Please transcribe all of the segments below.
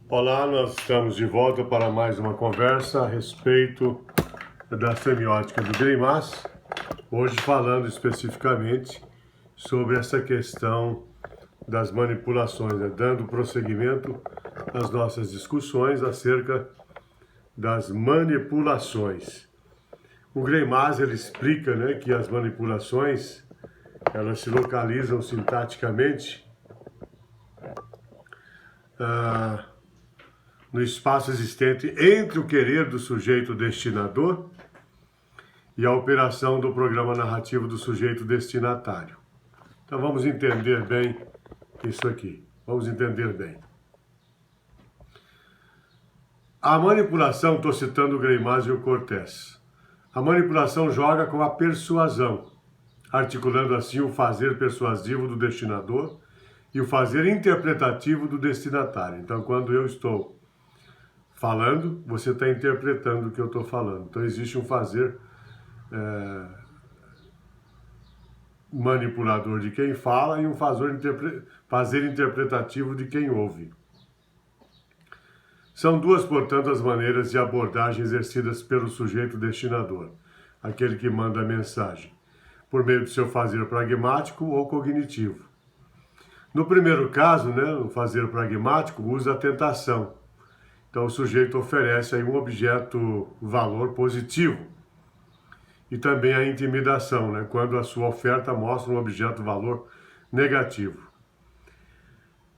Olá, nós estamos de volta para mais uma conversa a respeito da semiótica do Greimas, hoje falando especificamente sobre essa questão das manipulações, dando prosseguimento às nossas discussões acerca das manipulações. O Greimas ele explica, que as manipulações elas se localizam sintaticamente no espaço existente entre o querer do sujeito destinador e a operação do programa narrativo do sujeito destinatário. Então vamos entender bem isso aqui. Vamos entender bem. A manipulação, estou citando o Greimas e o Cortés. A manipulação joga com a persuasão, articulando assim o fazer persuasivo do destinador e o fazer interpretativo do destinatário. Então, quando eu estou falando, você está interpretando o que eu estou falando. Então, existe um fazer manipulador de quem fala e um fazer interpretativo de quem ouve. São duas, portanto, as maneiras de abordagem exercidas pelo sujeito destinador, aquele que manda a mensagem, por meio do seu fazer pragmático ou cognitivo. No primeiro caso, o fazer pragmático usa a tentação. Então o sujeito oferece aí um objeto valor positivo. E também a intimidação, quando a sua oferta mostra um objeto valor negativo.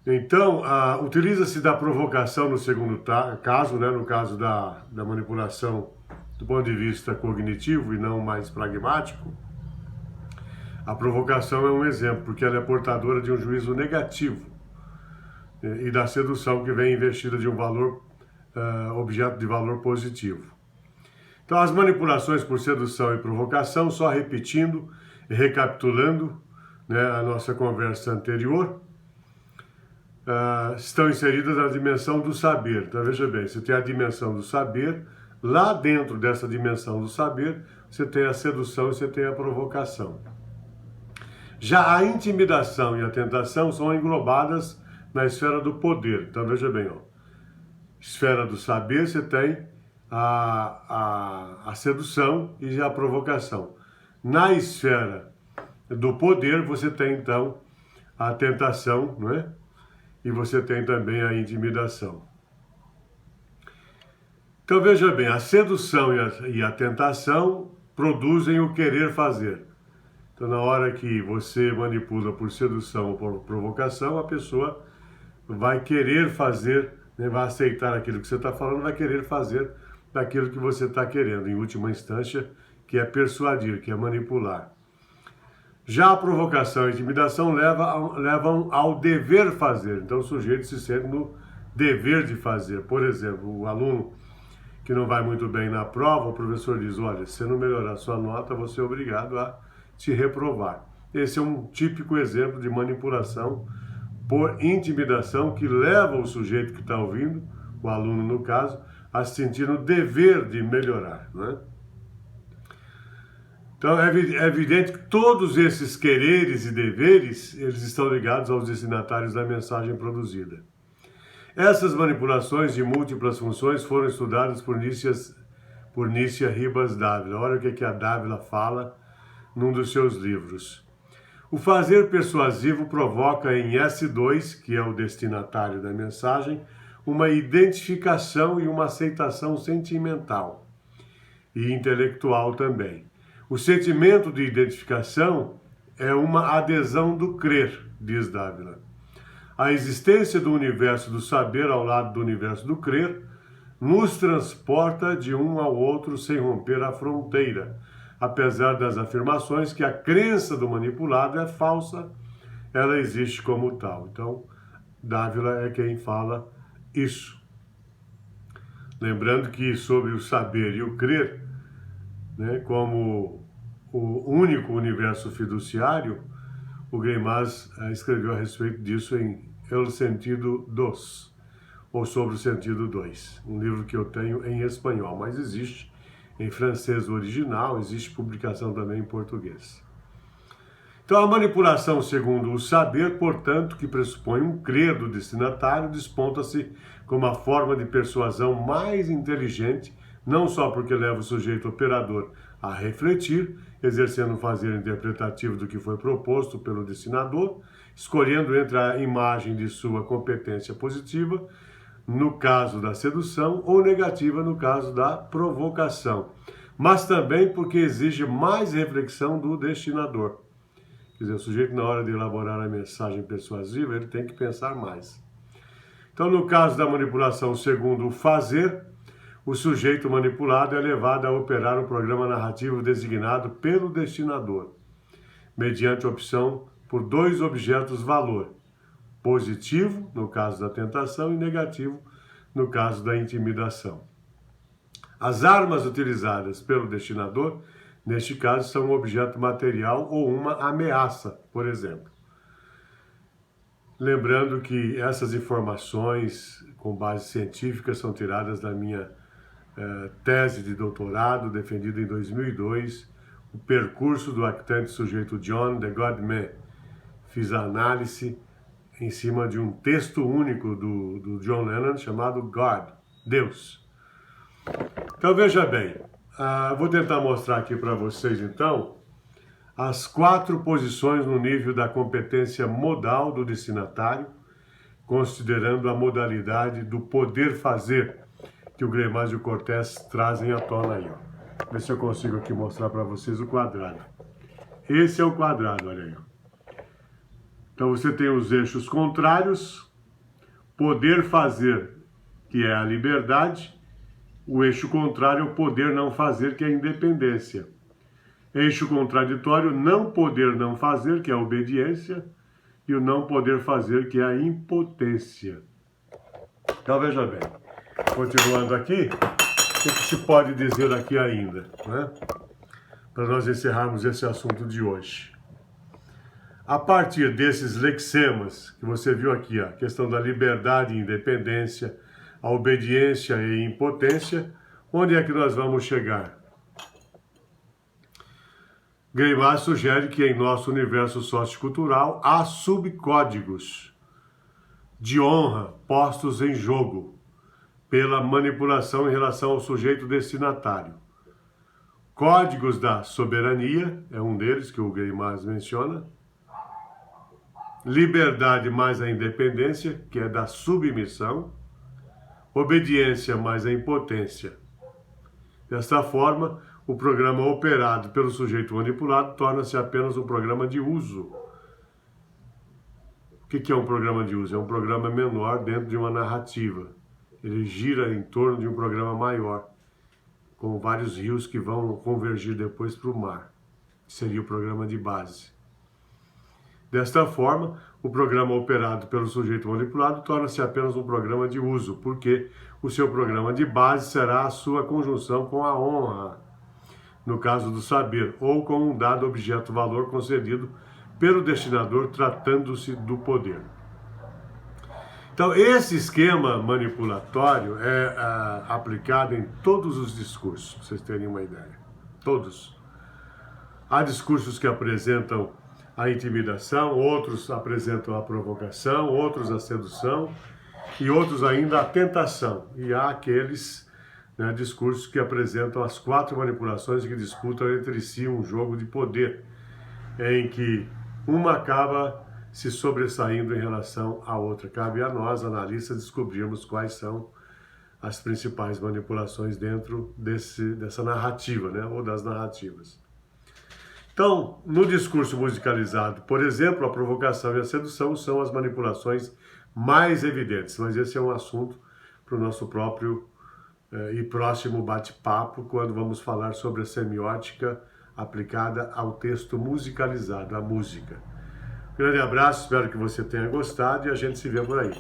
Então, utiliza-se da provocação no segundo caso, no caso da manipulação do ponto de vista cognitivo e não mais pragmático. A provocação é um exemplo, porque ela é portadora de um juízo negativo e da sedução que vem investida de um valor, objeto de valor positivo. Então, as manipulações por sedução e provocação, só repetindo e recapitulando a nossa conversa anterior, estão inseridas na dimensão do saber. Então, veja bem, você tem a dimensão do saber, lá dentro dessa dimensão do saber, você tem a sedução e você tem a provocação. Já a intimidação e a tentação são englobadas na esfera do poder. Então, veja bem, esfera do saber, você tem a sedução e a provocação. Na esfera do poder, você tem, então, a tentação, e você tem também a intimidação. Então, veja bem, a sedução e a tentação produzem o querer fazer. Então, na hora que você manipula por sedução ou por provocação, a pessoa vai querer fazer, vai aceitar aquilo que você está falando, vai querer fazer daquilo que você está querendo, em última instância, que é persuadir, que é manipular. Já a provocação e a intimidação levam ao dever fazer. Então o sujeito se sente no dever de fazer. Por exemplo, o aluno que não vai muito bem na prova, o professor diz, olha, se você não melhorar a sua nota, você é obrigado a te reprovar. Esse é um típico exemplo de manipulação por intimidação que leva o sujeito que está ouvindo, o aluno no caso, a se sentir no dever de melhorar, Então é evidente que todos esses quereres e deveres, eles estão ligados aos destinatários da mensagem produzida. Essas manipulações de múltiplas funções foram estudadas por Nícia Ribas Dávila. Olha o que a Dávila fala num dos seus livros. O fazer persuasivo provoca em S2, que é o destinatário da mensagem, uma identificação e uma aceitação sentimental e intelectual também. O sentimento de identificação é uma adesão do crer, diz Dávila. A existência do universo do saber ao lado do universo do crer nos transporta de um ao outro sem romper a fronteira, apesar das afirmações que a crença do manipulado é falsa, ela existe como tal. Então, Dávila é quem fala isso. Lembrando que sobre o saber e o crer, como o único universo fiduciário, o Greimas escreveu a respeito disso em El Sentido dos, ou sobre o sentido 2, um livro que eu tenho em espanhol, mas existe em francês original, existe publicação também em português. Então, a manipulação segundo o saber, portanto, que pressupõe um crer do destinatário, desponta-se como a forma de persuasão mais inteligente, não só porque leva o sujeito operador a refletir, exercendo um fazer interpretativo do que foi proposto pelo destinador, escolhendo entre a imagem de sua competência positiva, no caso da sedução, ou negativa, no caso da provocação, mas também porque exige mais reflexão do destinador. Quer dizer, o sujeito, na hora de elaborar a mensagem persuasiva, ele tem que pensar mais. Então, no caso da manipulação segundo o fazer, o sujeito manipulado é levado a operar um programa narrativo designado pelo destinador, mediante opção por dois objetos valor, positivo, no caso da tentação, e negativo, no caso da intimidação. As armas utilizadas pelo destinador, neste caso, são um objeto material ou uma ameaça, por exemplo. Lembrando que essas informações com base científica são tiradas da minha tese de doutorado, defendida em 2002, o percurso do actante sujeito John the God-Man. Fiz a análise em cima de um texto único do John Lennon chamado God, Deus. Então veja bem, vou tentar mostrar aqui para vocês então as 4 posições no nível da competência modal do destinatário, considerando a modalidade do poder fazer que o Greimas e o Cortés trazem à tona aí. Ó. Ver se eu consigo aqui mostrar para vocês o quadrado. Esse é o quadrado, olha aí. Então você tem os eixos contrários, poder fazer, que é a liberdade, o eixo contrário é o poder não fazer, que é a independência. Eixo contraditório, não poder não fazer, que é a obediência, e o não poder fazer, que é a impotência. Então veja bem, continuando aqui, o que se pode dizer aqui ainda, né? Para nós encerrarmos esse assunto de hoje. A partir desses lexemas que você viu aqui, a questão da liberdade e independência, a obediência e impotência, onde é que nós vamos chegar? Greimas sugere que em nosso universo sociocultural há subcódigos de honra postos em jogo pela manipulação em relação ao sujeito destinatário. Códigos da soberania, é um deles que o Greimas menciona. Liberdade mais a independência, que é da submissão. Obediência mais a impotência. Desta forma, o programa operado pelo sujeito manipulado torna-se apenas um programa de uso. O que é um programa de uso? É um programa menor dentro de uma narrativa. Ele gira em torno de um programa maior, com vários rios que vão convergir depois para o mar. Seria o programa de base. Desta forma, o programa operado pelo sujeito manipulado torna-se apenas um programa de uso, porque o seu programa de base será a sua conjunção com a honra, no caso do saber, ou com um dado objeto-valor concedido pelo destinador, tratando-se do poder. Então, esse esquema manipulatório é aplicado em todos os discursos, para vocês terem uma ideia. Todos. Há discursos que apresentam a intimidação, outros apresentam a provocação, outros a sedução e outros ainda a tentação. E há aqueles discursos que apresentam as 4 manipulações que disputam entre si um jogo de poder, em que uma acaba se sobressaindo em relação à outra. Cabe a nós, analistas, descobrirmos quais são as principais manipulações dentro dessa narrativa, ou das narrativas. Então, no discurso musicalizado, por exemplo, a provocação e a sedução são as manipulações mais evidentes, mas esse é um assunto para o nosso próprio e próximo bate-papo, quando vamos falar sobre a semiótica aplicada ao texto musicalizado, à música. Grande abraço, espero que você tenha gostado e a gente se vê por aí.